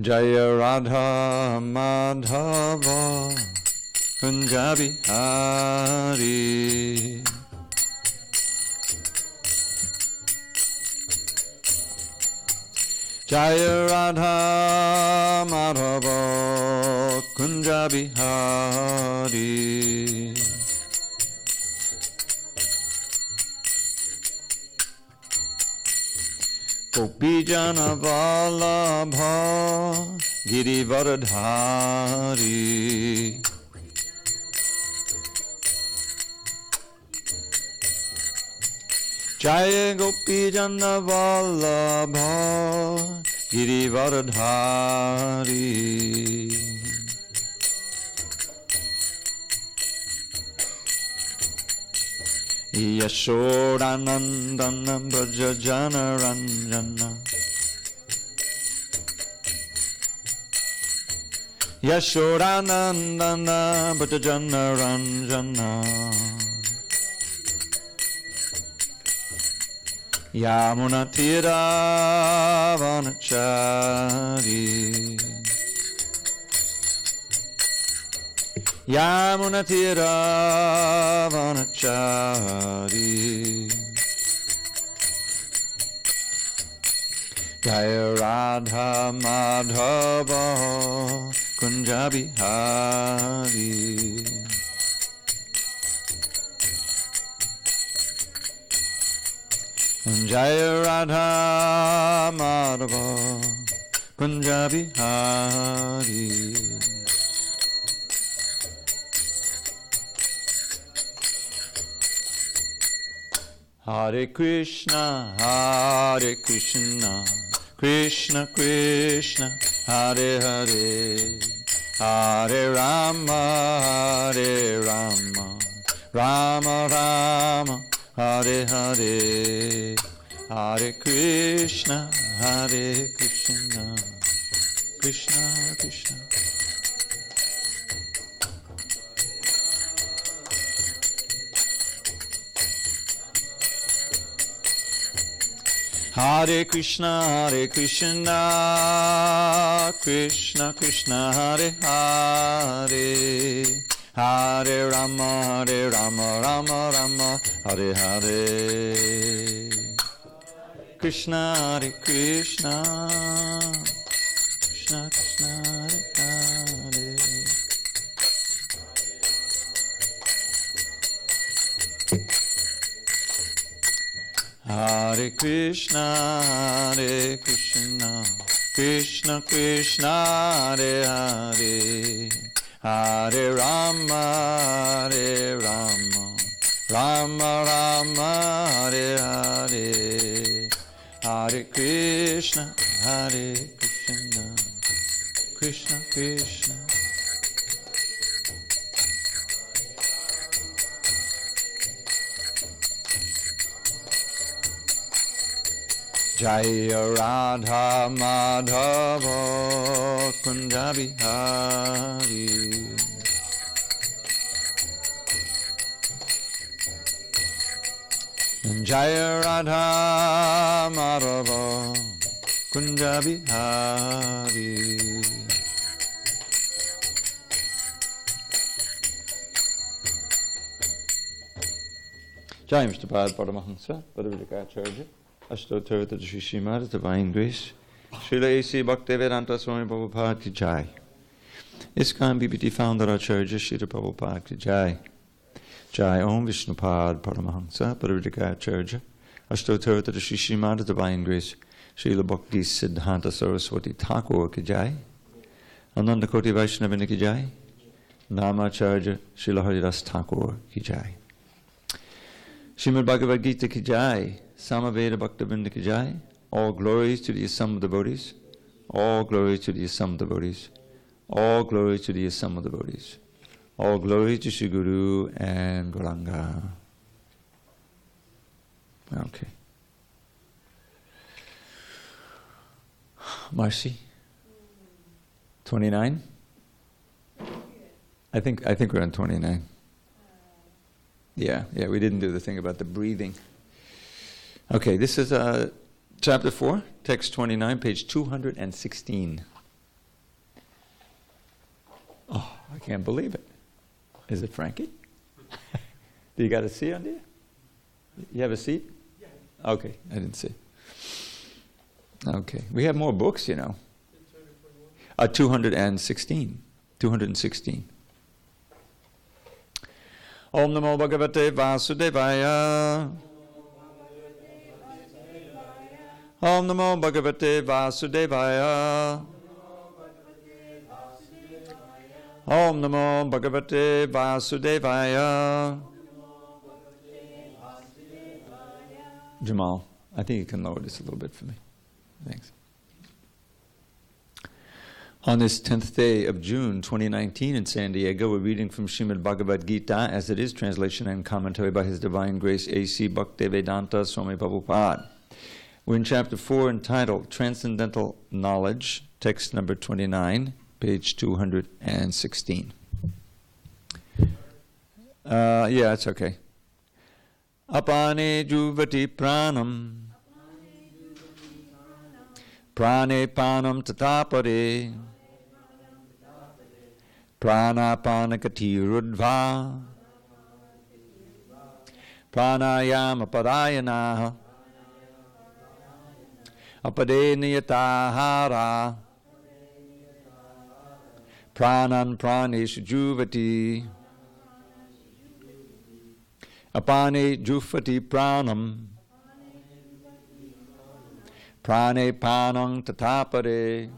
Jaya Radha Madhava Kunja Bihari. Jaya Radha Madhava Kunja Bihari. Gopijana Vallabha Girivardhari. Jaya Gopijana Vallabha Girivardhari. Yashodanandana Brajajana Ranjana. Yashodanandana Brajajana Ranjana. Yamunatira Vanachari. Yamunatira Vanachari. Jaya Radha Madhava Kunja Bihari. Jaya Radha Madhava Kunja Bihari. Hare Krishna, Hare Krishna, Krishna Krishna, Hare Hare, Hare Rama, Hare Rama, Rama Rama, Hare Hare, Hare Krishna, Hare Krishna, Krishna Krishna. Hare Krishna, Krishna Krishna, Hare Hare, Hare Rama, Rama Rama, Hare Hare. Krishna, Hare Krishna, Krishna Krishna, Hare Hare. Hare Krishna, Krishna Krishna, Hare Hare, Hare Rama, Rama Rama, Hare Hare, Hare Krishna, Krishna Krishna. Jaya Radha Madhava Kunja Bihari. Jaya Radha Madhava Kunja Bihari. Jai Mr. Bhagavad Paramahansa, Bhagavadgitaclass. Ashtottara Shri Srimad Divine Grace, Srila A.C. Bhaktivedanta Swami Prabhupada Ki Jai. ISKCON BBT Founder Acharya Srila Prabhupada Ki Jai. Jai Om Vishnupad Paramahansa Bhagavadgitaclass. Ashtottara Shri Srimad Divine Grace, Srila Bhakti Siddhanta Saraswati Thakur Ki Jai. Ananda Koti Vaishnavini Ki Jai. Namacharya Srila Haridas Thakur Ki Jai. Srimad Bhagavad Gita Ki Jai. Samaveda Bhaktivinoda Ki Jai. All glories to the assembled devotees. All glories to the assembled devotees. All glories to the assembled devotees. All glories to Shri Guru and Gauranga. Okay. Marcy? 29? I think we're on 29. Yeah, we didn't do the thing about the breathing. Okay, this is chapter 4, text 29, page 216. Oh, I can't believe it. Is it Frankie? Do you got a seat on there? You have a seat? Yeah. Okay, I didn't see. Okay, we have more books, you know. 216. 216. Om Namo Bhagavate Vasudevaya. Om Namo Bhagavate Vasudevaya. Om Namo Bhagavate Vasudevaya. Jamal, I think you can lower this a little bit for me. Thanks. On this 10th day of June 2019 in SanDiego, we're reading from Srimad Bhagavad Gita as it is, translation and commentary by His Divine Grace A.C. Bhaktivedanta Swami Prabhupada. We're in chapter 4 entitled Transcendental Knowledge, text number 29, page 216. Yeah, it's okay. Apane juvati pranam, prane panam tatapare, pranapanakati rudva, pranayama parayanaha, apade niyatahara, pranan praneshu juvati, apane jufati pranam, prane panam tatapare,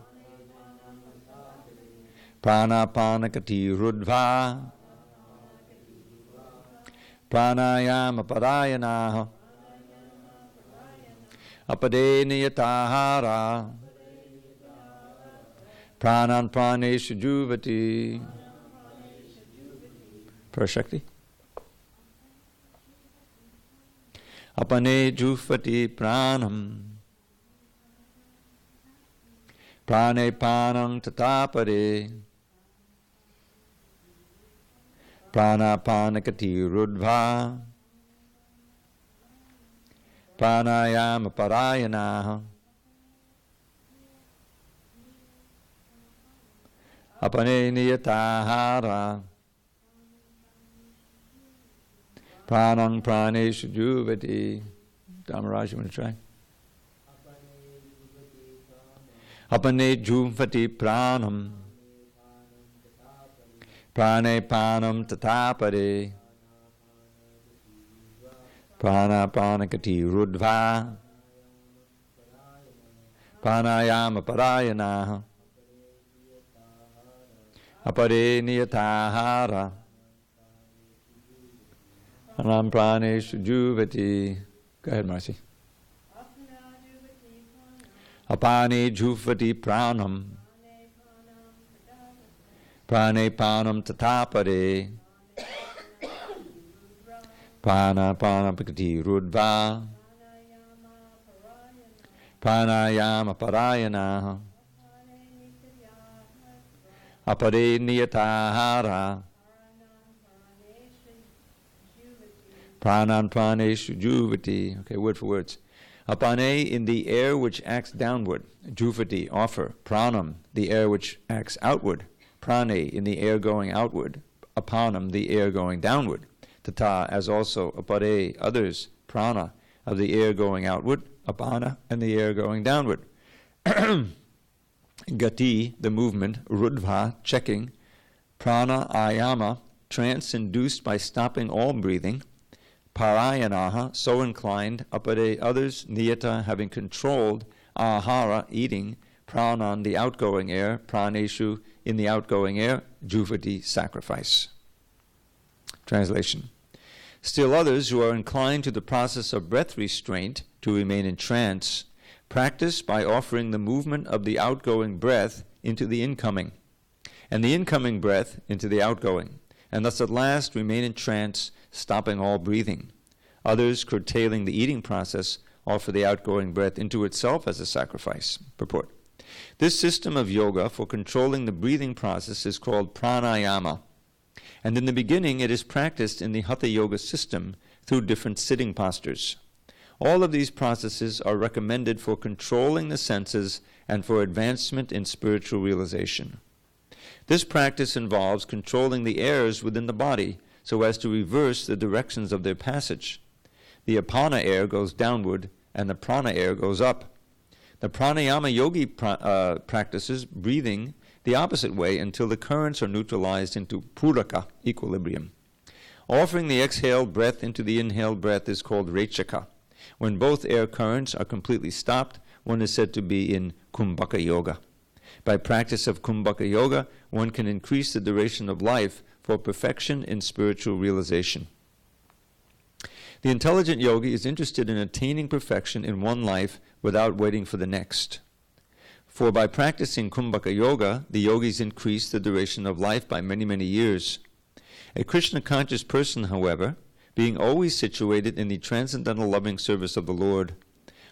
pranapanakati rudva, pranayama parayanaha, apade niyatahara, pranan praneshu juvati. Parashakti. Apane jufati pranam, prane panam tatapare, pranapanakati rudva, pranayama parayanaha, apane niyatahara, pranam praneshu juvati. Dhammaraj, you want to try? Apane juvati pranam, prane panam tatapare, pranapanakati rudva, pranayama parayanaha, apare niyatahara, pranam praneshu juvati. Go ahead, Marcy. Apane jufati pranam, prane panam tatapare, prana panapakati rudva, pranayama parayanaha, apare niyatahara, pranan praneshu juvati. Okay, word for words. Apane, in the air which acts downward. Juvati, offer. Pranam, the air which acts outward. Prane, in the air going outward. Apanam, the air going downward. Tata, as also. Apare, others. Prana, of the air going outward. Apana, and the air going downward. Gati, the movement. Rudva, checking. Prana ayama, trance induced by stopping all breathing. Parayanaha, so inclined, apade, others, niyata, having controlled, ahara, eating, pranan, the outgoing air, praneshu, in the outgoing air, juvati, sacrifice. Translation. Still others who are inclined to the process of breath restraint, to remain in trance, practice by offering the movement of the outgoing breath into the incoming, and the incoming breath into the outgoing, and thus at last remain in trance, stopping all breathing. Others, curtailing the eating process, offer the outgoing breath into itself as a sacrifice. Purport. This system of yoga for controlling the breathing process is called pranayama, and in the beginning it is practiced in the hatha yoga system through different sitting postures. All of these processes are recommended for controlling the senses and for advancement in spiritual realization. This practice involves controlling the airs within the body so as to reverse the directions of their passage. The apana air goes downward and the prana air goes up. The pranayama yogi practices breathing the opposite way until the currents are neutralized into puraka, equilibrium. Offering the exhaled breath into the inhaled breath is called rechaka. When both air currents are completely stopped, one is said to be in kumbhaka yoga. By practice of kumbhaka yoga, one can increase the duration of life for perfection in spiritual realization. The intelligent yogi is interested in attaining perfection in one life without waiting for the next. For by practicing kumbhaka yoga, the yogis increase the duration of life by many, many years. A Krishna-conscious person, however, being always situated in the transcendental loving service of the Lord,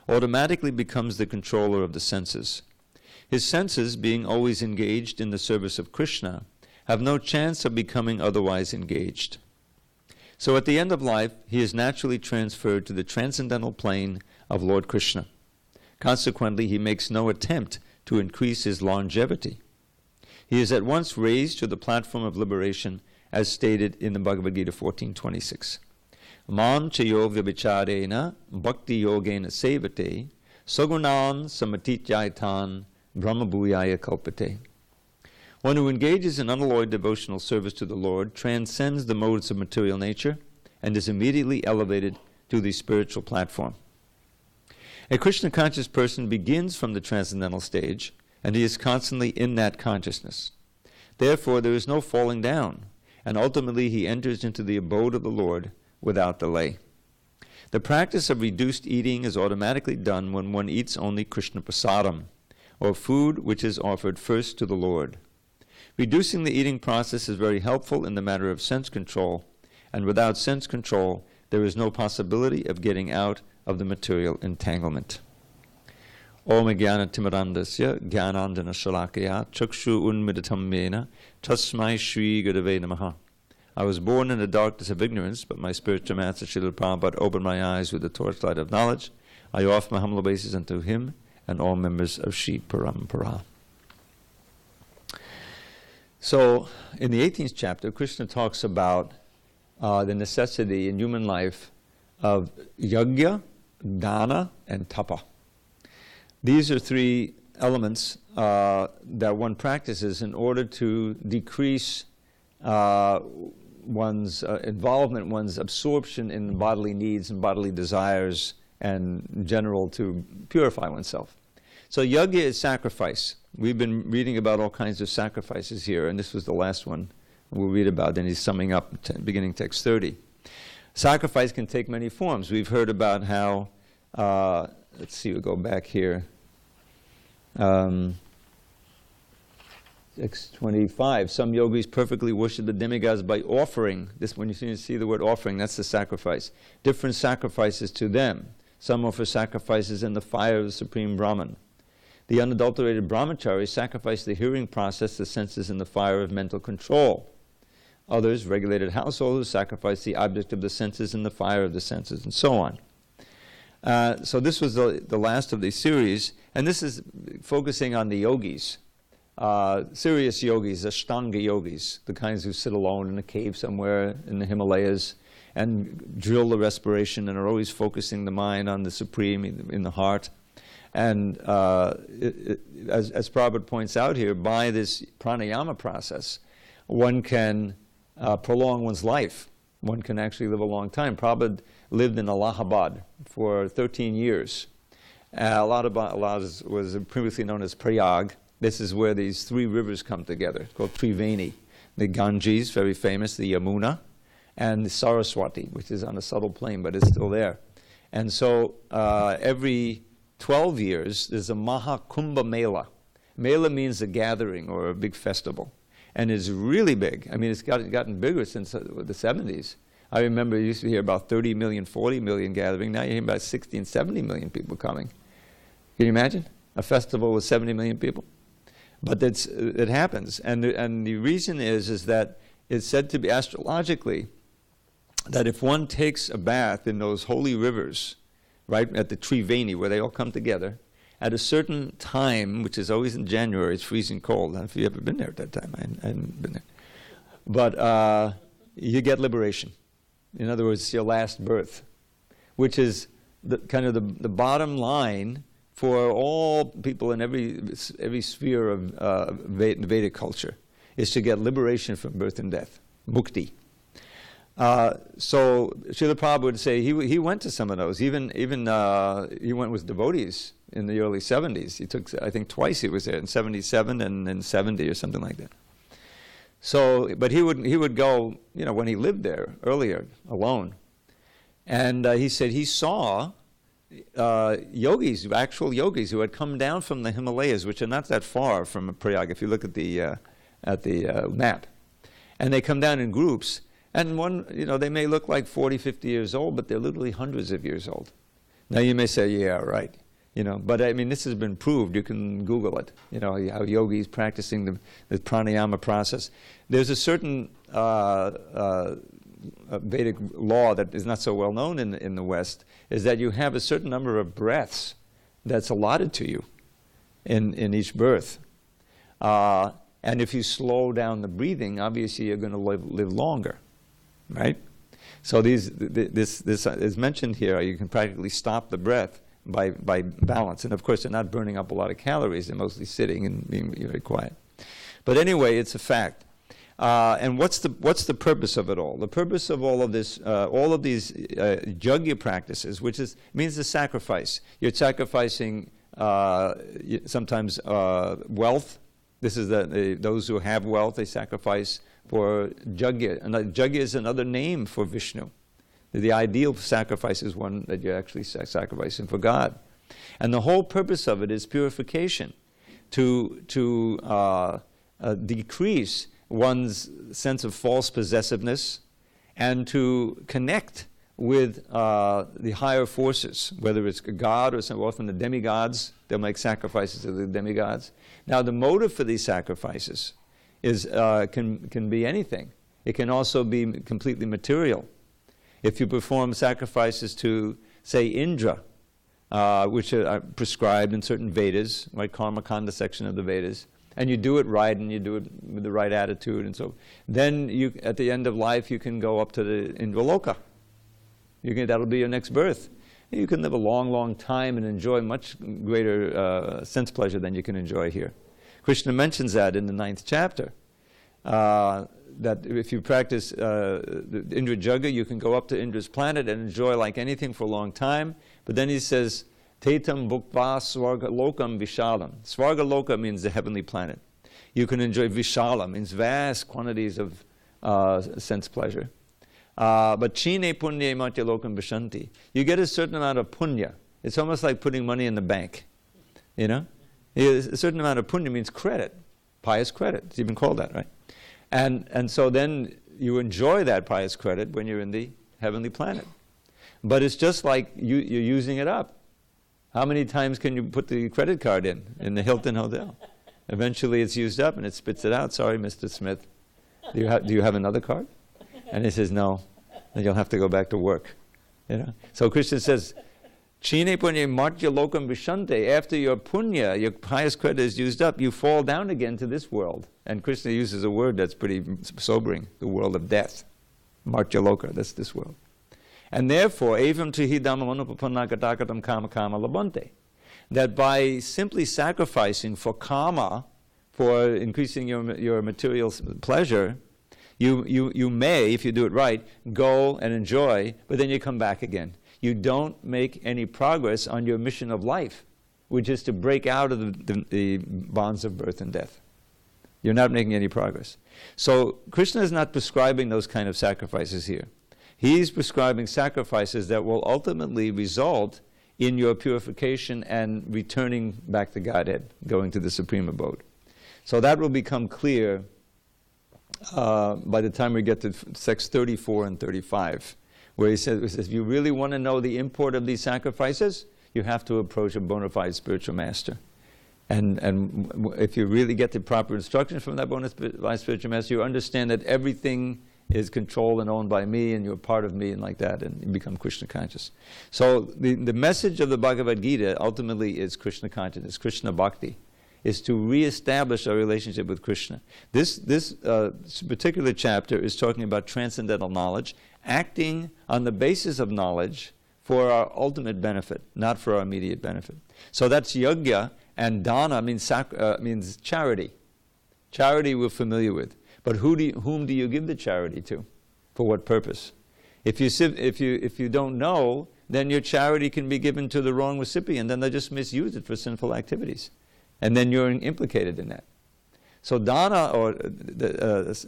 automatically becomes the controller of the senses. His senses, being always engaged in the service of Krishna, have no chance of becoming otherwise engaged. So at the end of life, he is naturally transferred to the transcendental plane of Lord Krishna. Consequently, he makes no attempt to increase his longevity. He is at once raised to the platform of liberation, as stated in the Bhagavad Gita 14:26. Man chayo vibhicharena bhakti yogena sevate sagunan samatityaitan brahma bhuyaya kalpate. One who engages in unalloyed devotional service to the Lord transcends the modes of material nature and is immediately elevated to the spiritual platform. A Krishna-conscious person begins from the transcendental stage, and he is constantly in that consciousness. Therefore, there is no falling down, and ultimately he enters into the abode of the Lord without delay. The practice of reduced eating is automatically done when one eats only Krishna prasadam, or food which is offered first to the Lord. Reducing the eating process is very helpful in the matter of sense control, and without sense control, there is no possibility of getting out of the material entanglement. Om jnana timirandasya jnanandana shalakaya chakshu unmidatam mena tasmai shri gurave namaha. I was born in the darkness of ignorance, but my spiritual master Srila Prabhupada opened my eyes with the torchlight of knowledge. I offer my humble obeisance unto him and all members of Shri Parampara. So, in the 18th chapter, Krishna talks about the necessity in human life of yajna, dana, and tapa. These are three elements that one practices in order to decrease one's involvement, one's absorption in bodily needs and bodily desires, and in general to purify oneself. So yajna is sacrifice. We've been reading about all kinds of sacrifices here, and this was the last one we'll read about, and he's summing up beginning text 30. Sacrifice can take many forms. We've heard about how, let's see, we'll go back here. Text 25. Some yogis perfectly worship the demigods by offering. This, when you see the word offering, that's the sacrifice. Different sacrifices to them. Some offer sacrifices in the fire of the Supreme Brahman. The unadulterated brahmachari sacrifice the hearing process, the senses, in the fire of mental control. Others, regulated householders, sacrifice the object of the senses in the fire of the senses, and so on. So this was the last of the series, and this is focusing on the yogis, serious yogis, Ashtanga yogis, the kinds who sit alone in a cave somewhere in the Himalayas and drill the respiration and are always focusing the mind on the Supreme in the heart. And as Prabhupada points out here, by this pranayama process, one can prolong one's life. One can actually live a long time. Prabhupada lived in Allahabad for 13 years. Allahabad was previously known as Prayag. This is where these three rivers come together, called Triveni. The Ganges, very famous, the Yamuna, and the Saraswati, which is on a subtle plane, but it's still there. And so every 12 years, there's a Mahakumbha Mela. Mela means a gathering or a big festival. And it's really big. I mean, it's gotten bigger since the 70s. I remember you used to hear about 30 million, 40 million gathering. Now you hear about 60 and 70 million people coming. Can you imagine? A festival with 70 million people? But it happens. And the reason is that it's said to be astrologically that if one takes a bath in those holy rivers, right, at the Triveni, where they all come together, at a certain time, which is always in January, it's freezing cold. I don't know if you've ever been there at that time. I hadn't been there. But you get liberation. In other words, it's your last birth, which is kind of the bottom line for all people in every sphere of Vedic culture, is to get liberation from birth and death, mukti. So Srila Prabhu would say he went to some of those. Even he went with devotees in the early 70s. He took, I think, twice he was there, in 77 and in 70 or something like that. So, but he would go, when he lived there earlier, alone. And he said he saw yogis, actual yogis, who had come down from the Himalayas, which are not that far from Prayag, if you look at the map. And they come down in groups. And they may look like 40, 50 years old, but they're literally hundreds of years old. Now you may say, yeah, right. But I mean, this has been proved. You can Google it. How yogis practicing the pranayama process. There's a certain Vedic law that is not so well known in the West, is that you have a certain number of breaths that's allotted to you in each birth. And if you slow down the breathing, obviously you're going to live longer. Right? So this is mentioned here. You can practically stop the breath by balance. And of course, they're not burning up a lot of calories. They're mostly sitting and being very quiet. But anyway, it's a fact. And what's the purpose of it all? The purpose of all of this, all of these yajna practices, which means the sacrifice. You're sacrificing sometimes wealth. This is those who have wealth, they sacrifice for yajna. And yajna is another name for Vishnu. The ideal sacrifice is one that you're actually sacrificing for God. And the whole purpose of it is purification, to decrease one's sense of false possessiveness and to connect with the higher forces, whether it's a god or often the demigods. They'll make sacrifices to the demigods. Now, the motive for these sacrifices can be anything. It can also be completely material. If you perform sacrifices to, say, Indra, which are prescribed in certain Vedas, right, Karma Kanda section of the Vedas, and you do it right and you do it with the right attitude and so, then you, at the end of life, you can go up to the Indraloka. That'll be your next birth. You can live a long, long time and enjoy much greater sense pleasure than you can enjoy here. Krishna mentions that in the 9th chapter, that if you practice the Indra Yajna, you can go up to Indra's planet and enjoy like anything for a long time. But then he says, Tetam Bhukva Swarga Lokam Vishalam. Swarga Loka means the heavenly planet. You can enjoy Vishala, means vast quantities of sense pleasure. But Chine Punye Matya Lokam Vishanti. You get a certain amount of punya. It's almost like putting money in the bank. A certain amount of punya means credit, pious credit. It's even called that, right? And so then you enjoy that pious credit when you're in the heavenly planet. But it's just like you're using it up. How many times can you put the credit card in the Hilton Hotel? Eventually it's used up and it spits it out. Sorry, Mr. Smith. Do you have another card? And he says, no. Then you'll have to go back to work. So Krishna says, Chine punya martya lokam vishante. After your punya, your pious credit is used up, you fall down again to this world. And Krishna uses a word that's pretty sobering, the world of death. Martya loka, that's this world. And therefore, evam trihidam anupapannagatakatam kama kama labante. That by simply sacrificing for karma, for increasing your material pleasure, you may, if you do it right, go and enjoy, but then you come back again. You don't make any progress on your mission of life, which is to break out of the bonds of birth and death. You're not making any progress. So Krishna is not prescribing those kind of sacrifices here. He's prescribing sacrifices that will ultimately result in your purification and returning back to Godhead, going to the Supreme Abode. So that will become clear by the time we get to sects 34 and 35, where he says, if you really want to know the import of these sacrifices, you have to approach a bona fide spiritual master. And if you really get the proper instructions from that bona fide spiritual master, you understand that everything is controlled and owned by me, and you're part of me, and like that, and you become Krishna conscious. So the message of the Bhagavad Gita ultimately is Krishna consciousness, Krishna bhakti, is to reestablish our relationship with Krishna. This particular chapter is talking about transcendental knowledge, acting on the basis of knowledge for our ultimate benefit, not for our immediate benefit. So that's yajna, and dana means charity. Charity we're familiar with. But whom do you give the charity to? For what purpose? If you don't know, then your charity can be given to the wrong recipient, then they just misuse it for sinful activities. And then you're implicated in that. So dana,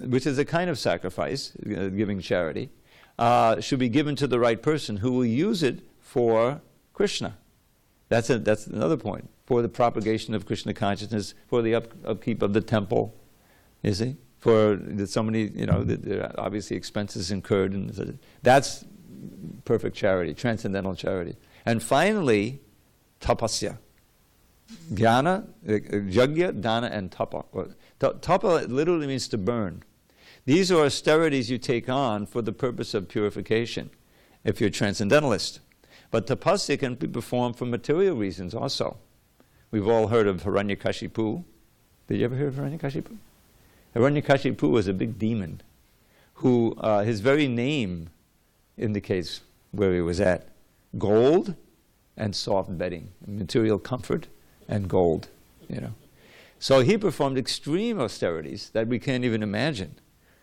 which is a kind of sacrifice, giving charity, should be given to the right person who will use it for Krishna. That's another point. For the propagation of Krishna consciousness, for the upkeep of the temple, you see? For so many, there are obviously expenses incurred, and that's perfect charity, transcendental charity. And finally, tapasya. Jnana, yajna, dana, and tapa. Tapa literally means to burn. These are austerities you take on for the purpose of purification, if you're a transcendentalist. But tapasya can be performed for material reasons also. We've all heard of Hiranyakashipu. Did you ever hear of Hiranyakashipu? Hiranyakashipu was a big demon who, his very name indicates where he was at. Gold and soft bedding, material comfort and gold, So he performed extreme austerities that we can't even imagine.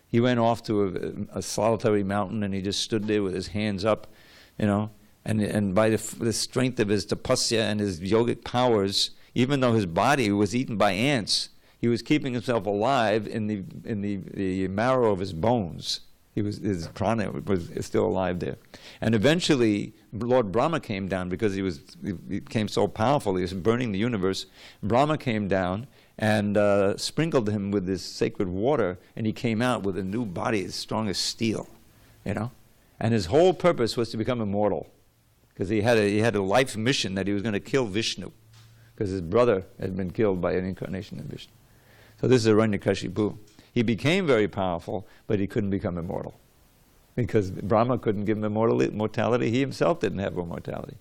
He went off to a solitary mountain and he just stood there with his hands up, and by the strength of his tapasya and his yogic powers, even though his body was eaten by ants, he was keeping himself alive in the marrow of his bones. His prana was still alive there. And eventually, Lord Brahma came down because he became so powerful. He was burning the universe. Brahma came down and sprinkled him with this sacred water, and he came out with a new body as strong as steel, And his whole purpose was to become immortal, because he had a life mission that he was going to kill Vishnu, because his brother had been killed by an incarnation of Vishnu. So this is Hiranyakashipu. He became very powerful, but he couldn't become immortal, because Brahma couldn't give him immortality. He himself didn't have immortality,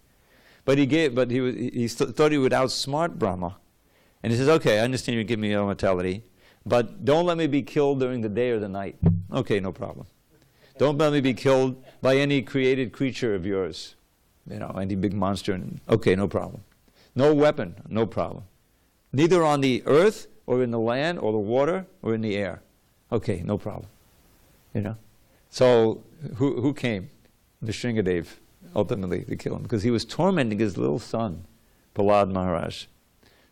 but he thought he would outsmart Brahma, and he says, "Okay, I understand you give me immortality, but don't let me be killed during the day or the night." Okay, no problem. Don't let me be killed by any created creature of yours, any big monster. Okay, no problem. No weapon, no problem. Neither on the earth, or in the land, or the water, or in the air. Okay, no problem. So who came? Nrsingadev, ultimately, to kill him, because he was tormenting his little son, Prahlad Maharaj.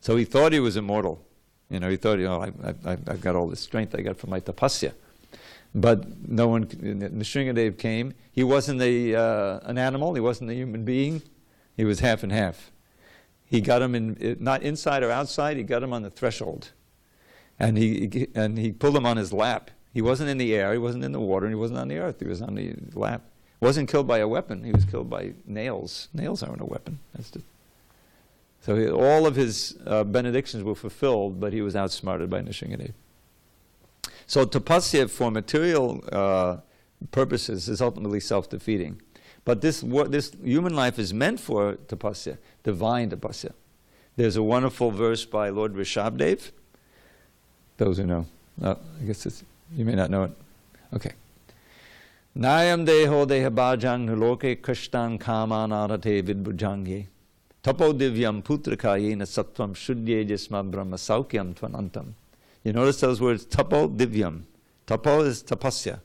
So he thought he was immortal. He thought, I've got all this strength I got from my tapasya. But Nrsingadev came. He wasn't an animal. He wasn't a human being. He was half and half. He got him not inside or outside. He got him on the threshold, and he pulled him on his lap. He wasn't in the air. He wasn't in the water. And he wasn't on the earth. He was on the lap. He wasn't killed by a weapon. He was killed by nails. Nails aren't a weapon. So all of his benedictions were fulfilled, but he was outsmarted by Nrsingadev. So tapasya for material purposes is ultimately self-defeating. But this human life is meant for tapasya, divine tapasya. There's a wonderful verse by Lord Rishabhdev. Those who know. I guess you may not know it. Okay. Nayam deho deha bhajang nuloke krishtan kaman arate vidbhujange. Tapo divyam putrakayena sattvam shuddye jisma brahma saukyam tvanantam. You notice those words, tapo divyam. Tapo is tapasya.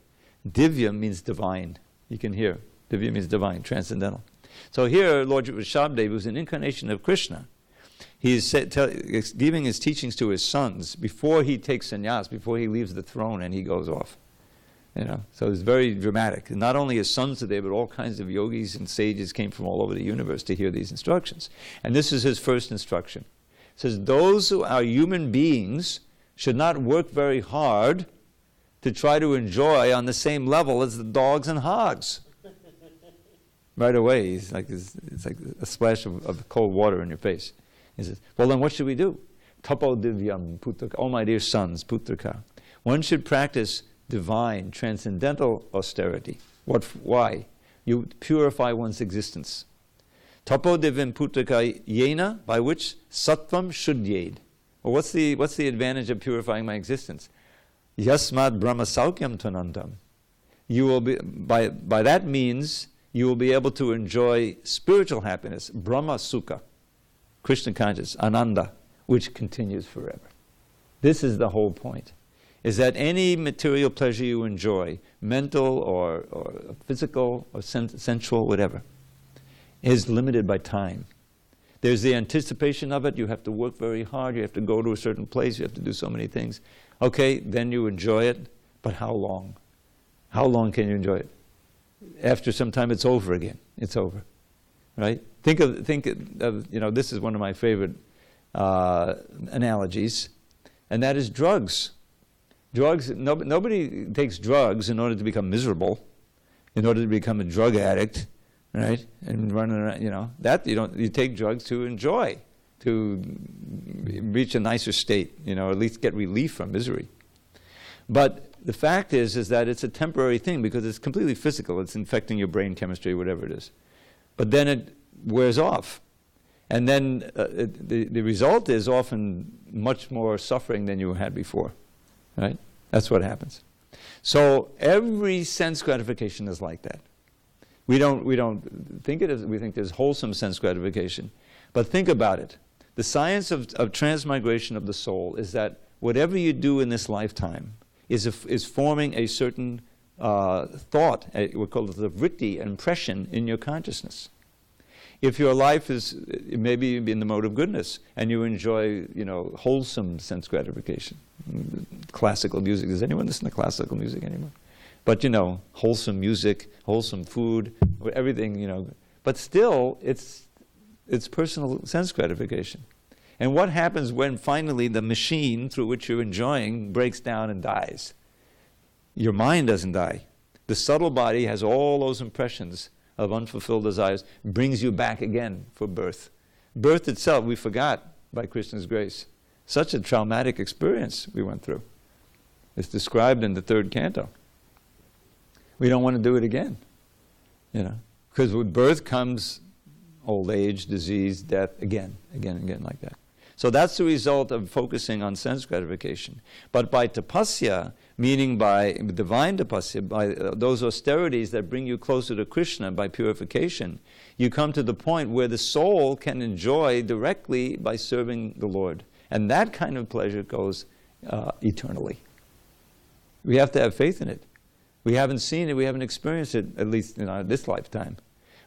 Divyam means divine. You can hear. Divya means divine, transcendental. So here, Lord Rishabhdev was an incarnation of Krishna. He's giving his teachings to his sons before he takes sannyas, before he leaves the throne and he goes off. So it's very dramatic. And not only his sons today, but all kinds of yogis and sages came from all over the universe to hear these instructions. And this is his first instruction. It says, those who are human beings should not work very hard to try to enjoy on the same level as the dogs and hogs. Right away, it's like a splash of cold water in your face. He says, well, then what should we do? Tapo divyam putraka. Oh, my dear sons, putraka. One should practice divine, transcendental austerity. Why? You purify one's existence. Tapo devim putaka yena, by which sattvam shuddhyed. Well, what's the advantage of purifying my existence? Yasmad brahma saukyam tanandam. You will be, by that means, you will be able to enjoy spiritual happiness, Brahma Sukha, Krishna consciousness, Ananda, which continues forever. This is the whole point, is that any material pleasure you enjoy, mental or physical or sensual, whatever, is limited by time. There's the anticipation of it, you have to work very hard, you have to go to a certain place, you have to do so many things. Okay, then you enjoy it, but how long? How long can you enjoy it? After some time, it's over again. It's over, right? Think of this is one of my favorite analogies, and that is drugs. Drugs. Nobody takes drugs in order to become miserable, in order to become a drug addict, right? And running around, that you don't. You take drugs to enjoy, to reach a nicer state, at least get relief from misery. But the fact is that it's a temporary thing because it's completely physical. It's infecting your brain chemistry, whatever it is. But then it wears off. And then the result is often much more suffering than you had before, right? That's what happens. So every sense gratification is like that. We don't think it is. We think there's wholesome sense gratification. But think about it. The science of transmigration of the soul is that whatever you do in this lifetime is forming a certain thought, we call it the vritti, impression in your consciousness. If your life is maybe in the mode of goodness and you enjoy, wholesome sense gratification, classical music. Does anyone listen to classical music anymore? But wholesome music, wholesome food, everything, but still it's personal sense gratification. And what happens when finally the machine through which you're enjoying breaks down and dies? Your mind doesn't die. The subtle body has all those impressions of unfulfilled desires, brings you back again for birth. Birth itself, we forgot by Krishna's grace. Such a traumatic experience we went through. It's described in the 3rd canto. We don't want to do it again, because with birth comes old age, disease, death, again like that. So that's the result of focusing on sense gratification. But by tapasya, meaning by divine tapasya, by those austerities that bring you closer to Krishna by purification, you come to the point where the soul can enjoy directly by serving the Lord. And that kind of pleasure goes eternally. We have to have faith in it. We haven't seen it, we haven't experienced it, at least in this lifetime.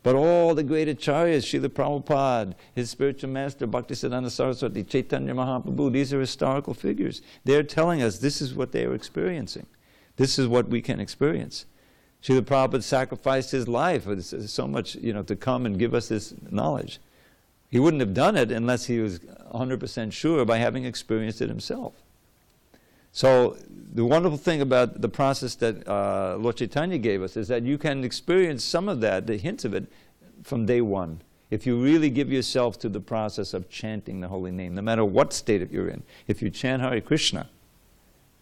But all the great acharyas, Srila Prabhupada, his spiritual master, Bhaktisiddhanta Saraswati, Chaitanya Mahaprabhu, these are historical figures. They're telling us this is what they are experiencing. This is what we can experience. Srila Prabhupada sacrificed his life for so much, to come and give us this knowledge. He wouldn't have done it unless he was 100% sure by having experienced it himself. So the wonderful thing about the process that Lord Chaitanya gave us is that you can experience some of that, the hints of it, from day one. If you really give yourself to the process of chanting the holy name, no matter what state you're in. If you chant Hare Krishna,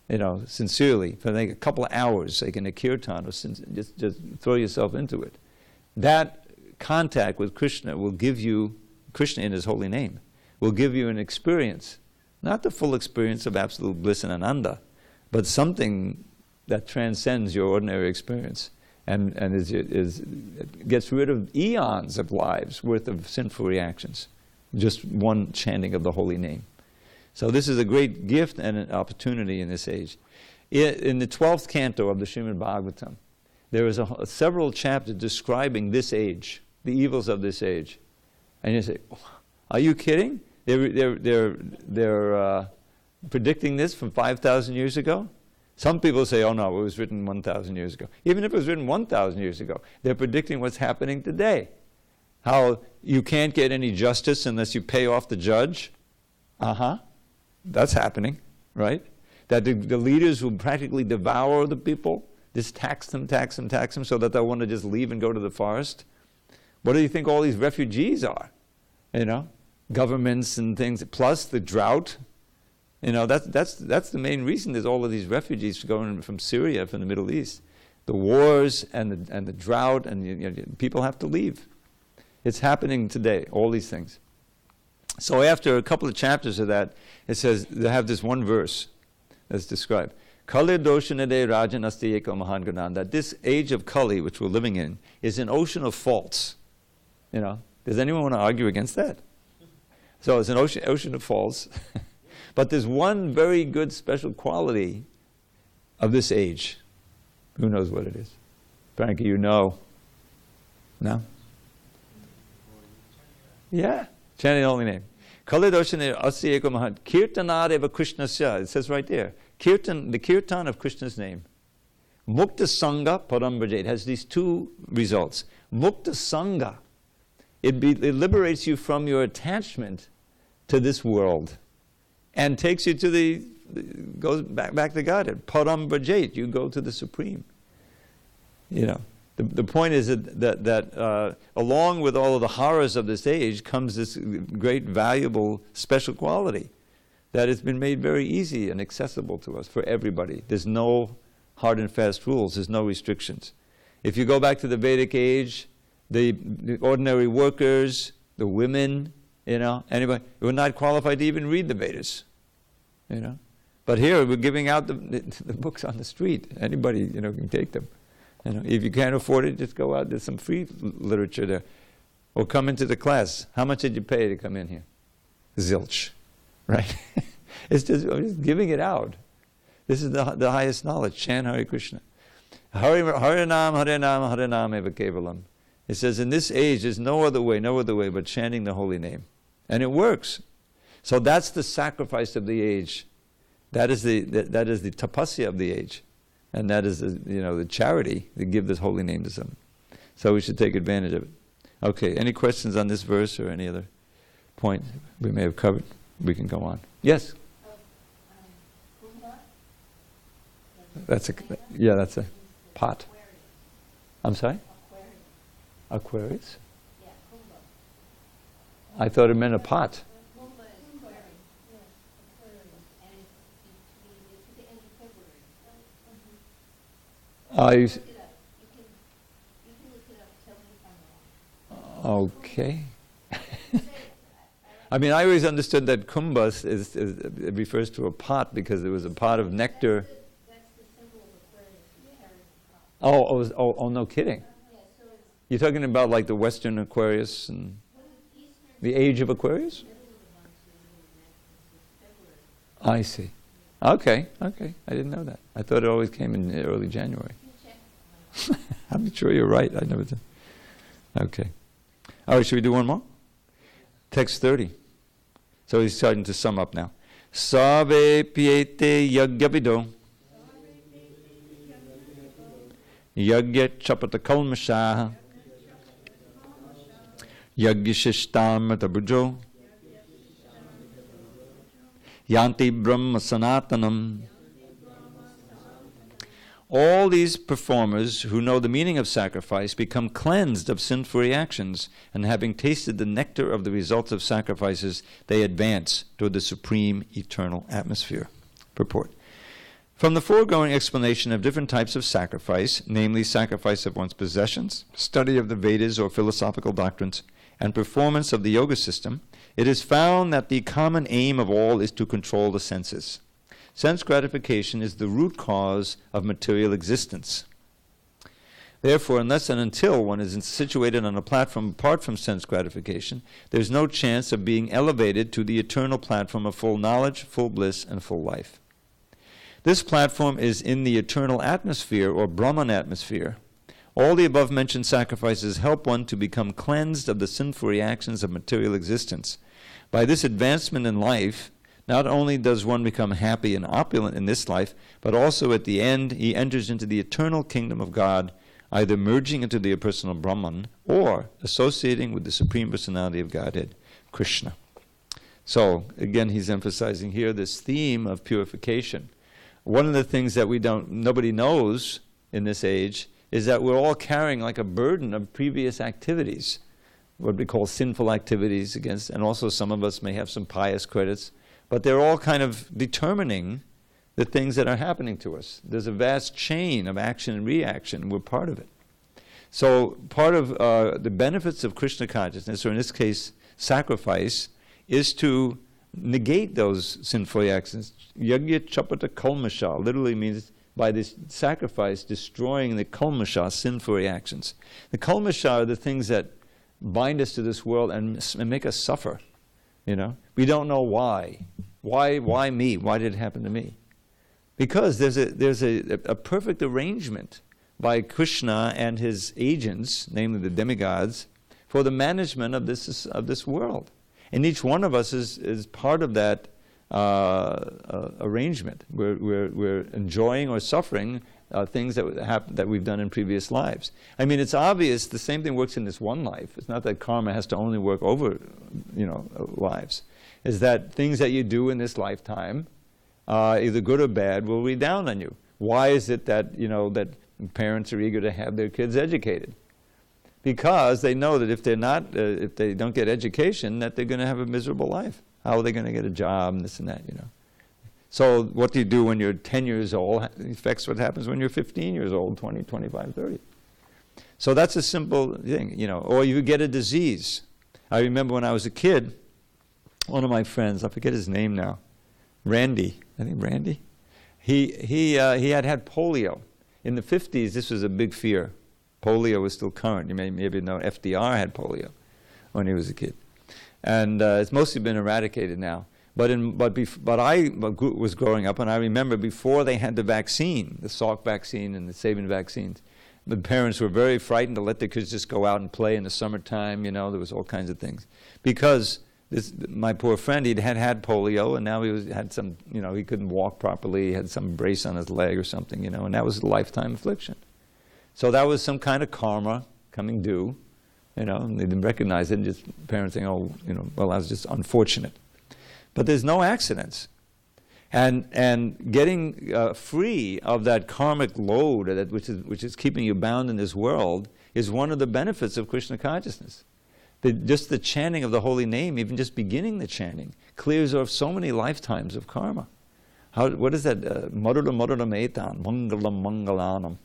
sincerely, for like a couple of hours, like in a kirtan, or just throw yourself into it. That contact with Krishna will give you, Krishna in his holy name, will give you an experience. Not the full experience of absolute bliss and ananda, but something that transcends your ordinary experience and gets rid of eons of lives worth of sinful reactions. Just one chanting of the holy name. So this is a great gift and an opportunity in this age. In the 12th canto of the Srimad Bhagavatam, there is several chapters describing this age, the evils of this age. And you say, are you kidding? They're predicting this from 5,000 years ago? Some people say, oh no, it was written 1,000 years ago. Even if it was written 1,000 years ago, they're predicting what's happening today. How you can't get any justice unless you pay off the judge. That's happening, right? That the leaders will practically devour the people, just tax them, so that they'll want to just leave and go to the forest. What do you think all these refugees are? Governments and things, plus the drought, That's the main reason there's all of these refugees going from Syria, from the Middle East. The wars and the drought, and people have to leave. It's happening today, all these things. So after a couple of chapters of that, it says, they have this one verse that's described. Kali doshanade rajan asti eko mahan gunan, that this age of Kali, which we're living in, is an ocean of faults. Does anyone want to argue against that? So it's an ocean of faults. But there's one very good special quality of this age. Who knows what it is? Frankie, you know. No? Yeah. Chanting the holy name. Kalidoshane Asya Eko Mahan. Kirtanadeva Krishnasya. It says right there. The kirtan of Krishna's name. Mukta Sangha Parambraja. It has these two results. Mukta Sangha. It liberates you from your attachment to this world and takes you to goes back to Godhead. Parambraja. You go to the Supreme. The point is that along with all of the horrors of this age comes this great, valuable, special quality that has been made very easy and accessible to us for everybody. There's no hard and fast rules. There's no restrictions. If you go back to the Vedic age, the ordinary workers, the women, anybody were not qualified to even read the Vedas. But here we're giving out the books on the street. Anybody can take them. If you can't afford it, just go out. There's some free literature there. Or come into the class. How much did you pay to come in here? Zilch, right? I'm just giving it out. This is the highest knowledge. Chant Hare Krishna. Harinam, Harinam, Harinam eva kevalam. It says in this age there's no other way but chanting the holy name. And it works. So that's the sacrifice of the age. That is the tapasya of the age. And that is the charity to give this holy name to someone. So we should take advantage of it. Okay, any questions on this verse or any other point we may have covered? We can go on. Yes? That's a pot. I'm sorry? Aquarius? I thought it meant a pot. Okay. I mean, I always understood that kumbhas it refers to a pot because it was a pot of nectar. That's the symbol of Aquarius. Oh, no kidding. You're talking about like the Western Aquarius and the age of Aquarius? I see. Okay. I didn't know that. I thought it always came in early January. I'm sure you're right. I never did. Okay. All right, should we do one more? Text 30. So he's starting to sum up now. Save piete yagyavido yagya chapata kalmasha yagyashishtam tabujo yanti brahma sanatanam. All these performers who know the meaning of sacrifice become cleansed of sinful reactions, and having tasted the nectar of the results of sacrifices, they advance toward the supreme eternal atmosphere. Purport. From the foregoing explanation of different types of sacrifice, namely sacrifice of one's possessions, study of the Vedas or philosophical doctrines, and performance of the yoga system, it is found that the common aim of all is to control the senses. Sense gratification is the root cause of material existence. Therefore, unless and until one is situated on a platform apart from sense gratification, there is no chance of being elevated to the eternal platform of full knowledge, full bliss, and full life. This platform is in the eternal atmosphere or Brahman atmosphere. All the above-mentioned sacrifices help one to become cleansed of the sinful reactions of material existence. By this advancement in life, not only does one become happy and opulent in this life, but also at the end he enters into the eternal kingdom of God, either merging into the impersonal Brahman or associating with the Supreme Personality of Godhead, Krishna. So, again, he's emphasizing here this theme of purification. One of the things that nobody knows in this age is that we're all carrying like a burden of previous activities, what we call sinful activities and also some of us may have some pious credits. but they're all kind of determining the things that are happening to us. There's a vast chain of action and reaction, and we're part of it. So part of the benefits of Krishna consciousness, or in this case, sacrifice, is to negate those sinful actions. Yagya chapata kalmasha literally means by this sacrifice destroying the kalmasha, sinful reactions. The kalmasha are the things that bind us to this world and make us suffer. You know, we don't know why. Why me? Why did it happen to me? Because there's a perfect arrangement by Krishna and his agents, namely the demigods, for the management of this world. And each one of us is part of that arrangement. We're enjoying or suffering things that we've done in previous lives. I mean, it's obvious the same thing works in this one life. It's not that karma has to only work over, lives. It's that things that you do in this lifetime, either good or bad, will redound on you. Why is it that that parents are eager to have their kids educated? Because they know that if they don't get education, that they're going to have a miserable life. How are they going to get a job and this and that, So what do you do when you're 10 years old affects what happens when you're 15 years old, 20, 25, 30. So that's a simple thing, Or you get a disease. I remember when I was a kid, one of my friends, I forget his name now, Randy, I think Randy, he had polio. In the 50s, this was a big fear. Polio was still current. You maybe know FDR had polio when he was a kid. And it's mostly been eradicated now. But I was growing up, and I remember before they had the vaccine, the Salk vaccine and the Sabin vaccines, the parents were very frightened to let their kids just go out and play in the summertime. There was all kinds of things. Because my poor friend, he'd had polio, and now he had some, he couldn't walk properly, he had some brace on his leg or something, and that was a lifetime affliction. So that was some kind of karma coming due, and they didn't recognize it, and just parents saying, well, that was just unfortunate. But there's no accidents. And getting free of that karmic load which is keeping you bound in this world is one of the benefits of Krishna consciousness. Just the chanting of the holy name, even just beginning the chanting, clears off so many lifetimes of karma. What is that? Marula marula metan, mangalam mangalanam,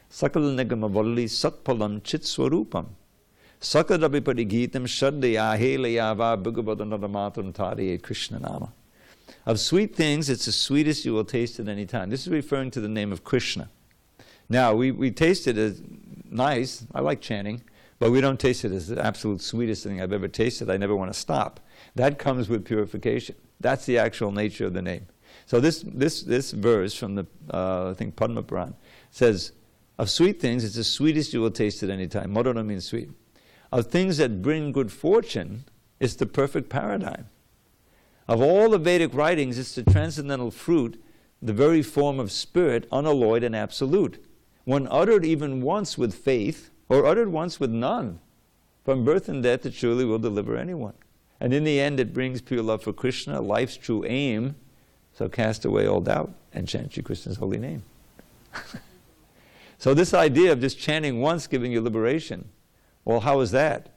sakal negamavalli satpalam chitswarupam, sakadabipadigitam shaddaya helayava bhagavadgitaclass tariye Krishna nama. Of sweet things, it's the sweetest you will taste at any time. This is referring to the name of Krishna. Now, we taste it as nice. I like chanting. But we don't taste it as the absolute sweetest thing I've ever tasted. I never want to stop. That comes with purification. That's the actual nature of the name. So this verse from the, I think, Padma Puran says, of sweet things, it's the sweetest you will taste at any time. Madhura means sweet. Of things that bring good fortune, it's the perfect paradigm. Of all the Vedic writings, it's the transcendental fruit, the very form of spirit, unalloyed and absolute. When uttered even once with faith, or uttered once with none, from birth and death it surely will deliver anyone. And in the end it brings pure love for Krishna, life's true aim, so cast away all doubt and chant Shri Krishna's holy name. So this idea of just chanting once giving you liberation, well, how is that?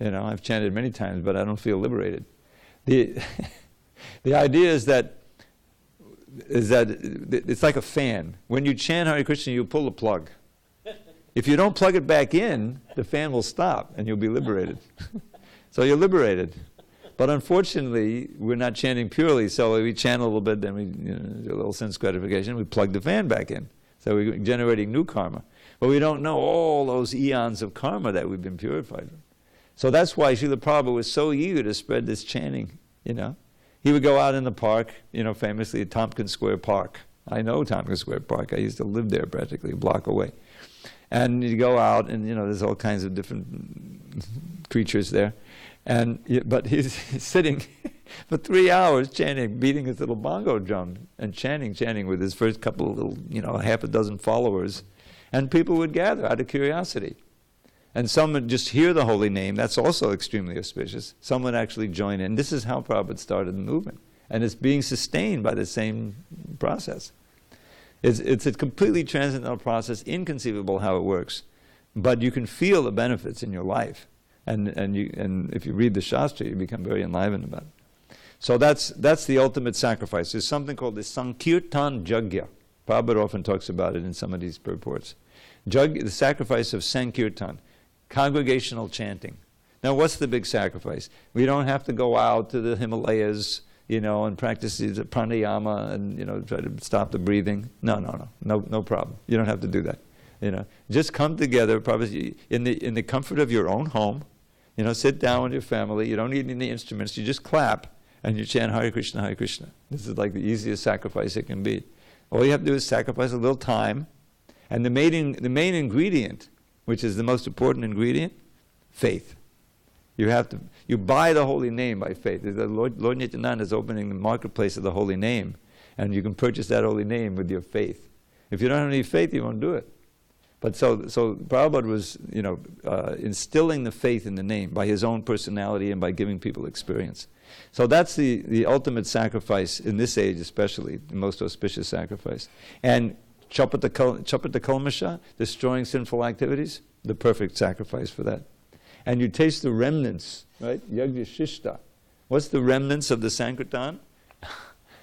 I've chanted many times, but I don't feel liberated. The idea is that it's like a fan. When you chant Hare Krishna, you pull the plug. If you don't plug it back in, the fan will stop and you'll be liberated. So you're liberated. But unfortunately, we're not chanting purely, so we chant a little bit, then we do a little sense gratification, we plug the fan back in. So we're generating new karma. But we don't know all those eons of karma that we've been purified from. So that's why Srila Prabhu was so eager to spread this chanting, He would go out in the park, famously at Tompkins Square Park. I know Tompkins Square Park. I used to live there practically a block away. And you go out, and there's all kinds of different creatures there, but he's sitting for 3 hours chanting, beating his little bongo drum and chanting with his first couple of little, half a dozen followers, and people would gather out of curiosity, and some would just hear the holy name. That's also extremely auspicious. Some would actually join in. This is how Prabhupada started the movement, and it's being sustained by the same process. It's a completely transcendental process, inconceivable how it works, but you can feel the benefits in your life, and if you read the Shastra, you become very enlivened about it. So that's the ultimate sacrifice. There's something called the Sankirtan Yajna. Prabhupada often talks about it in some of these purports. The sacrifice of Sankirtan, congregational chanting. Now, what's the big sacrifice? We don't have to go out to the Himalayas, and practice the pranayama and, try to stop the breathing. No problem. You don't have to do that. Just come together, probably in the comfort of your own home. Sit down with your family. You don't need any instruments. You just clap and you chant Hare Krishna, Hare Krishna. This is like the easiest sacrifice it can be. All you have to do is sacrifice a little time, and the main ingredient, which is the most important ingredient, faith. You buy the holy name by faith. The Lord Nityananda is opening the marketplace of the holy name, and you can purchase that holy name with your faith. If you don't have any faith, you won't do it. But so Prabhupada was, instilling the faith in the name by his own personality and by giving people experience. So that's the ultimate sacrifice in this age, especially the most auspicious sacrifice. And Chapata Kalmasha, destroying sinful activities, the perfect sacrifice for that. And you taste the remnants, right? Yajna Shishta. What's the remnants of the Sankirtan?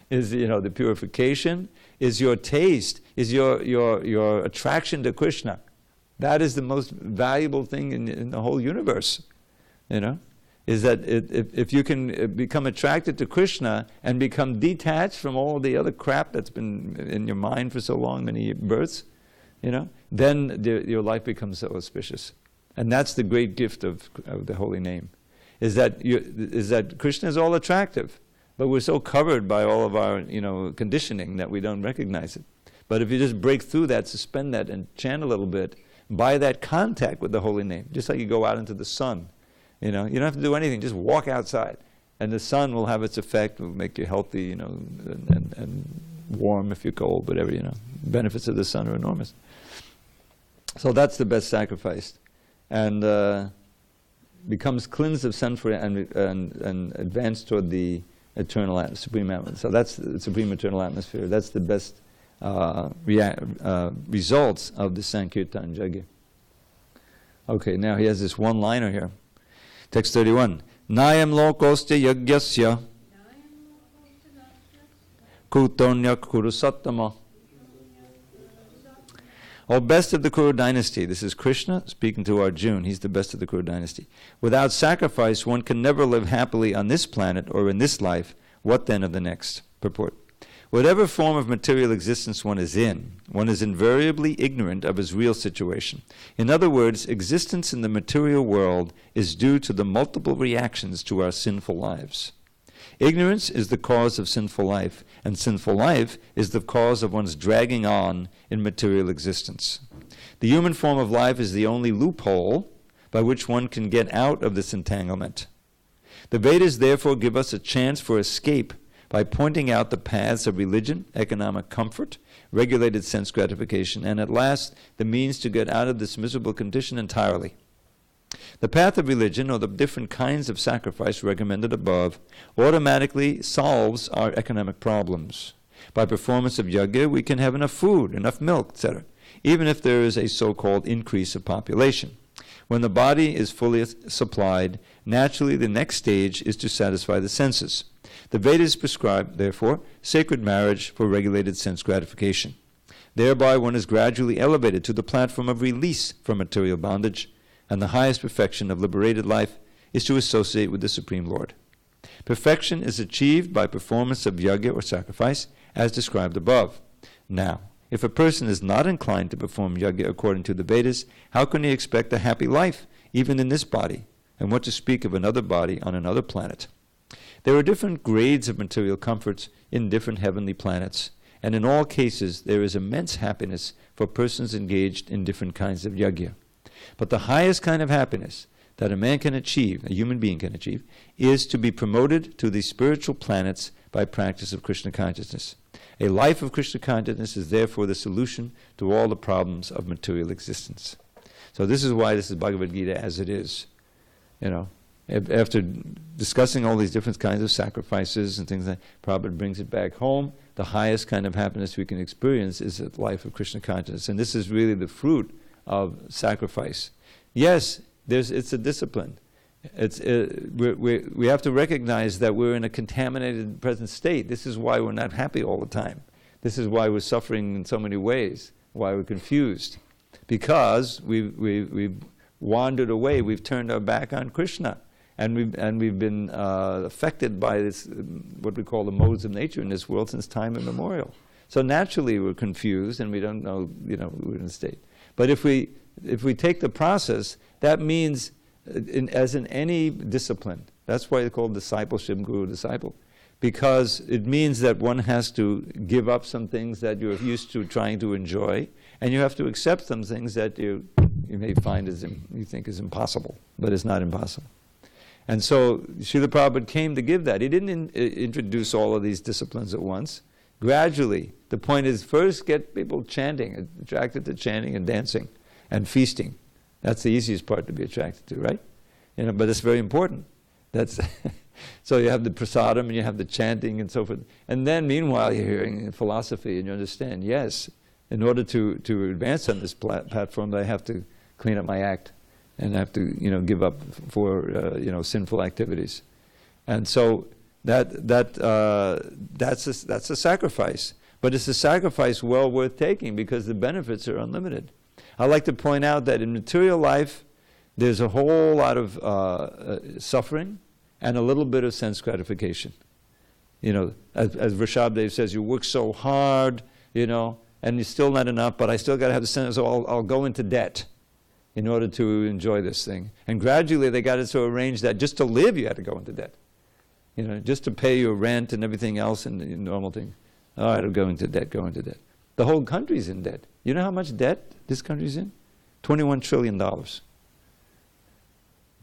Is the purification, is your taste, is your attraction to Krishna. That is the most valuable thing in the whole universe. Is that if you can become attracted to Krishna and become detached from all the other crap that's been in your mind for so long, many births, then your life becomes so auspicious. And that's the great gift of the holy name, is that Krishna is all attractive, but we're so covered by all of our conditioning that we don't recognize it. But if you just break through that, suspend that, and chant a little bit, by that contact with the holy name, just like you go out into the sun, you don't have to do anything, just walk outside, and the sun will have its effect, will make you healthy, and warm if you're cold, whatever, benefits of the sun are enormous. So that's the best sacrifice. And becomes cleansed of sin and advanced toward the eternal supreme atmosphere. So that's the supreme eternal atmosphere. That's the best results of the Sankirtan Yajna. Okay, now he has this one-liner here. Text 31. Nayam lokostya yagyasya kutonya kurusattama. O best of the Kuru dynasty, this is Krishna speaking to Arjuna, he's the best of the Kuru dynasty. Without sacrifice, one can never live happily on this planet or in this life. What then of the next? Purport. Whatever form of material existence one is invariably ignorant of his real situation. In other words, existence in the material world is due to the multiple reactions to our sinful lives. Ignorance is the cause of sinful life, and sinful life is the cause of one's dragging on in material existence. The human form of life is the only loophole by which one can get out of this entanglement. The Vedas therefore give us a chance for escape by pointing out the paths of religion, economic comfort, regulated sense gratification, and at last the means to get out of this miserable condition entirely. The path of religion, or the different kinds of sacrifice recommended above, automatically solves our economic problems. By performance of yajna, we can have enough food, enough milk, etc., even if there is a so-called increase of population. When the body is fully supplied, naturally the next stage is to satisfy the senses. The Vedas prescribe, therefore, sacred marriage for regulated sense gratification. Thereby one is gradually elevated to the platform of release from material bondage, and the highest perfection of liberated life is to associate with the Supreme Lord. Perfection is achieved by performance of yajna or sacrifice, as described above. Now, if a person is not inclined to perform yajna according to the Vedas, how can he expect a happy life, even in this body, and what to speak of another body on another planet? There are different grades of material comforts in different heavenly planets, and in all cases there is immense happiness for persons engaged in different kinds of yajna. But the highest kind of happiness that a man can achieve, a human being can achieve, is to be promoted to the spiritual planets by practice of Krishna consciousness. A life of Krishna consciousness is therefore the solution to all the problems of material existence. So this is why this is Bhagavad Gita as it is. After discussing all these different kinds of sacrifices and things like that, Prabhupada brings it back home. The highest kind of happiness we can experience is a life of Krishna consciousness. And this is really the fruit of sacrifice. Yes, it's a discipline. We have to recognize that we're in a contaminated present state. This is why we're not happy all the time. This is why we're suffering in so many ways, why we're confused. Because we've wandered away, we've turned our back on Krishna. And we've been affected by this, what we call the modes of nature in this world since time immemorial. So naturally we're confused and we don't know, we're in a state. But if we take the process, that means, as in any discipline, that's why it's called discipleship, guru-disciple. Because it means that one has to give up some things that you're used to trying to enjoy, and you have to accept some things that you may find you think is impossible, but it's not impossible. And so Srila Prabhupada came to give that. He didn't introduce all of these disciplines at once. Gradually, the point is first get people chanting, attracted to chanting and dancing and feasting. That's the easiest part to be attracted to, right? But it's very important. That's so you have the prasadam and you have the chanting and so forth. And then meanwhile you're hearing philosophy and you understand, yes, in order to advance on this platform, I have to clean up my act. And have to, give up for, sinful activities, and so that's a sacrifice. But it's a sacrifice well worth taking because the benefits are unlimited. I like to point out that in material life, there's a whole lot of suffering and a little bit of sense gratification. As Rishabdev says, you work so hard, and it's still not enough. But I still got to have the sense. So I'll go into debt in order to enjoy this thing. And gradually they got it so arranged that just to live you had to go into debt. Just to pay your rent and everything else and the normal thing. All right, I'll go into debt. The whole country's in debt. You know how much debt this country's in? $21 trillion.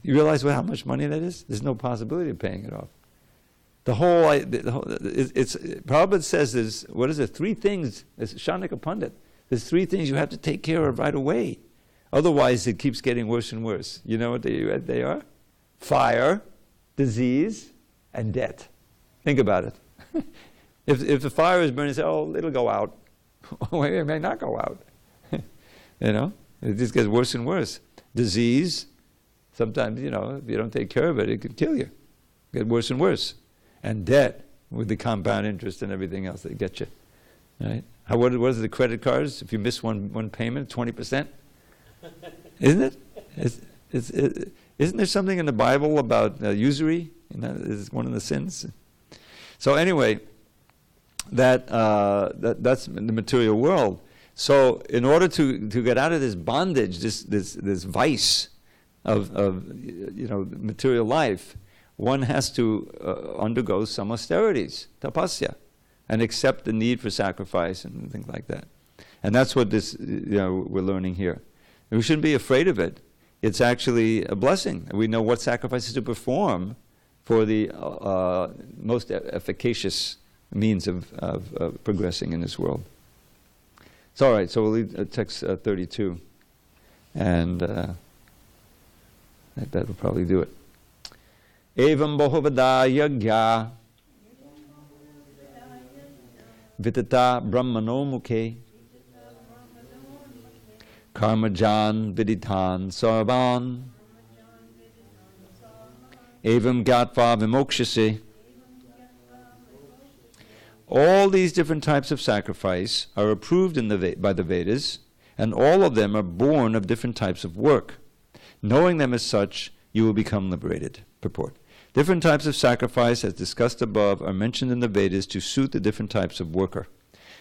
You realize how much money that is? There's no possibility of paying it off. Prabhupada says what is it, 3 things, it's Shanika Pandit, there's 3 things you have to take care of right away. Otherwise, it keeps getting worse and worse. You know what they are? Fire, disease, and debt. Think about it. If the fire is burning, say, it'll go out. It may not go out. It just gets worse and worse. Disease, sometimes, if you don't take care of it, it could kill you. Get worse and worse. And debt, with the compound interest and everything else that get you. Right? What is the credit cards? If you miss one payment, 20%? Isn't it? Isn't there something in the Bible about usury? Is one of the sins? So anyway, that's the material world. So in order to get out of this bondage, this vice of material life, one has to undergo some austerities, tapasya, and accept the need for sacrifice and things like that. And that's what we're learning here. We shouldn't be afraid of it. It's actually a blessing. We know what sacrifices to perform for the most efficacious means of progressing in this world. So all right, so we'll leave text 32. And that'll probably do it. Evam bahovada yagya vitata brahmano mukhe karmajan viditan sarvan evam gatva vimokshase. All these different types of sacrifice are approved by the Vedas, and all of them are born of different types of work. Knowing them as such, you will become liberated. Purport. Different types of sacrifice, as discussed above, are mentioned in the Vedas to suit the different types of worker.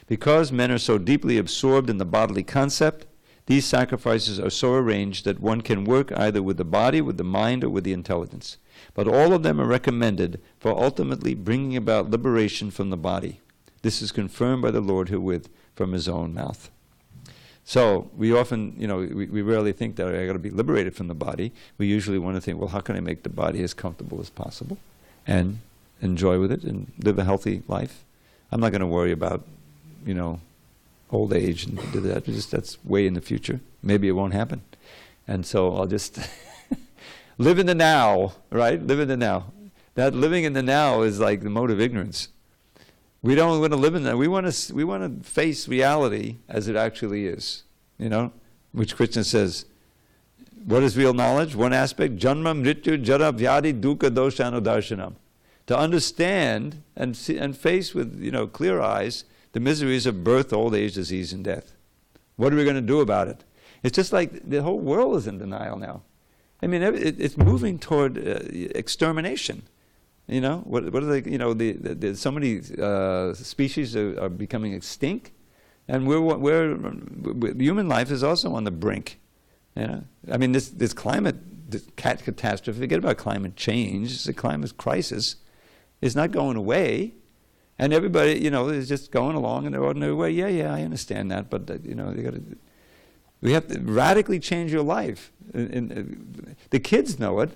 Because men are so deeply absorbed in the bodily concept, these sacrifices are so arranged that one can work either with the body, with the mind, or with the intelligence. But all of them are recommended for ultimately bringing about liberation from the body. This is confirmed by the Lord herewith from his own mouth. So we often, we rarely think that I got to be liberated from the body. We usually want to think, well, how can I make the body as comfortable as possible and enjoy with it and live a healthy life? I'm not going to worry about, old age and do that. That's way in the future. Maybe it won't happen. And so I'll just live in the now, right? Live in the now. That living in the now is like the mode of ignorance. We don't want to live in that. We want to face reality as it actually is, which Krishna says, What is real knowledge? One aspect, janma, mrityu, jara, vyadi, dukkha, dosha, darshanam. To understand and see, and face with clear eyes the miseries of birth, old age, disease, and death. What are we going to do about it? It's just like the whole world is in denial now. I mean, it's moving toward extermination. What are they? So many species are becoming extinct, and human life is also on the brink. I mean, this climate catastrophe. Forget about climate change. The climate crisis is not going away, and everybody is just going along in their ordinary way. Yeah, I understand that, but we have to radically change your life. The kids know it,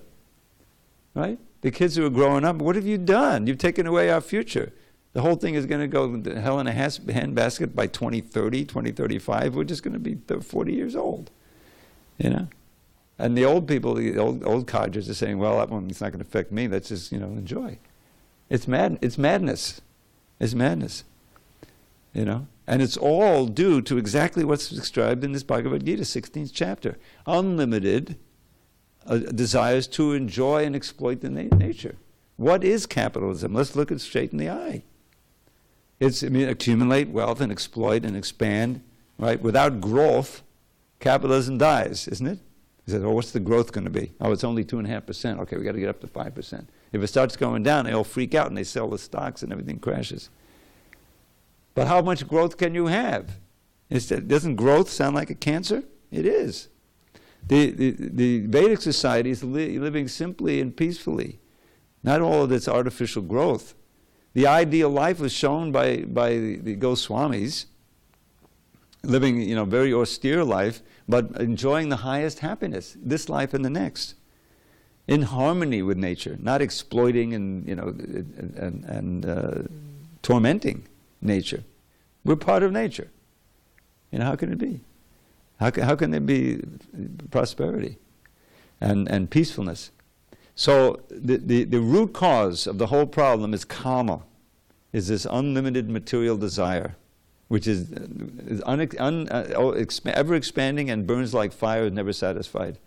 right? The kids who are growing up, what have you done? You've taken away our future. The whole thing is going to go to hell in a handbasket by 2030, 2035. We're just going to be 40 years old, And the old people, the old codgers are saying, well, that one's not going to affect me. Let's just, enjoy. It's madness. It's madness, And it's all due to exactly what's described in this Bhagavad Gita, 16th chapter. Unlimited desires to enjoy and exploit the nature. What is capitalism? Let's look it straight in the eye. It's accumulate wealth and exploit and expand, right? Without growth, capitalism dies, isn't it? He says, what's the growth going to be? Oh, it's only 2.5%. Okay, we got to get up to 5%. If it starts going down, they all freak out and they sell the stocks and everything crashes. But how much growth can you have? Doesn't growth sound like a cancer? It is. The Vedic society is living simply and peacefully, not all of this artificial growth. The ideal life was shown by the Goswamis, living very austere life, but enjoying the highest happiness, this life and the next, in harmony with nature, not exploiting and tormenting nature. We're part of nature. How can it be? How can there be prosperity and peacefulness? So the root cause of the whole problem is karma, is this unlimited material desire, which is ever expanding and burns like fire, is never satisfied.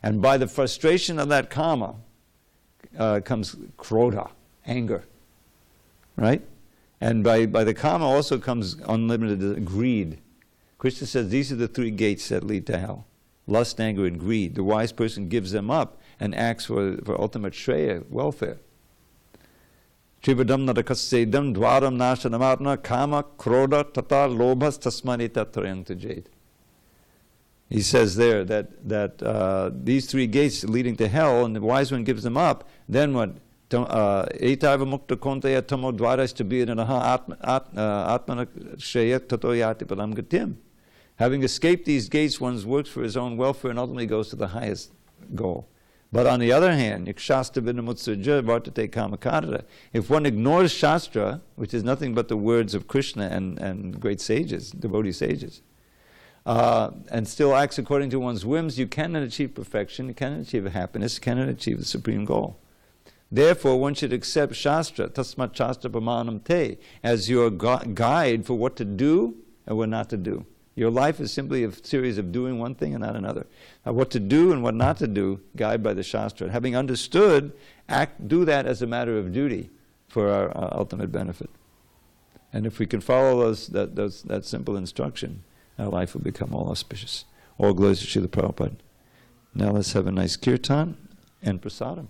And by the frustration of that karma comes krodha, anger, right? And by the karma also comes unlimited greed. Krishna says these are the three gates that lead to hell: lust, anger, and greed. The wise person gives them up and acts for ultimate shreya, welfare. Trivadam narakassedam dvaram nashanamatna kama krodha tata lobhas tasmanita trayantujed. He says there that these three gates leading to hell, and the wise one gives them up, then what? Etaiva mukta kontaya tamo dvaras tabiranaha atmana shreya tato yati param gatim. Having escaped these gates, one works for his own welfare and ultimately goes to the highest goal. But on the other hand, if one ignores Shastra, which is nothing but the words of Krishna and great sages, devotee sages, and still acts according to one's whims, you cannot achieve perfection, you cannot achieve happiness, you cannot achieve the supreme goal. Therefore, one should accept Shastra, tasmat Shastra pramanam te, as your guide for what to do and what not to do. Your life is simply a series of doing one thing and not another. What to do and what not to do, guided by the Shastra. Having understood, do that as a matter of duty for our ultimate benefit. And if we can follow that simple instruction, our life will become all auspicious. All glories to Srila Prabhupada. Now let's have a nice kirtan and prasadam.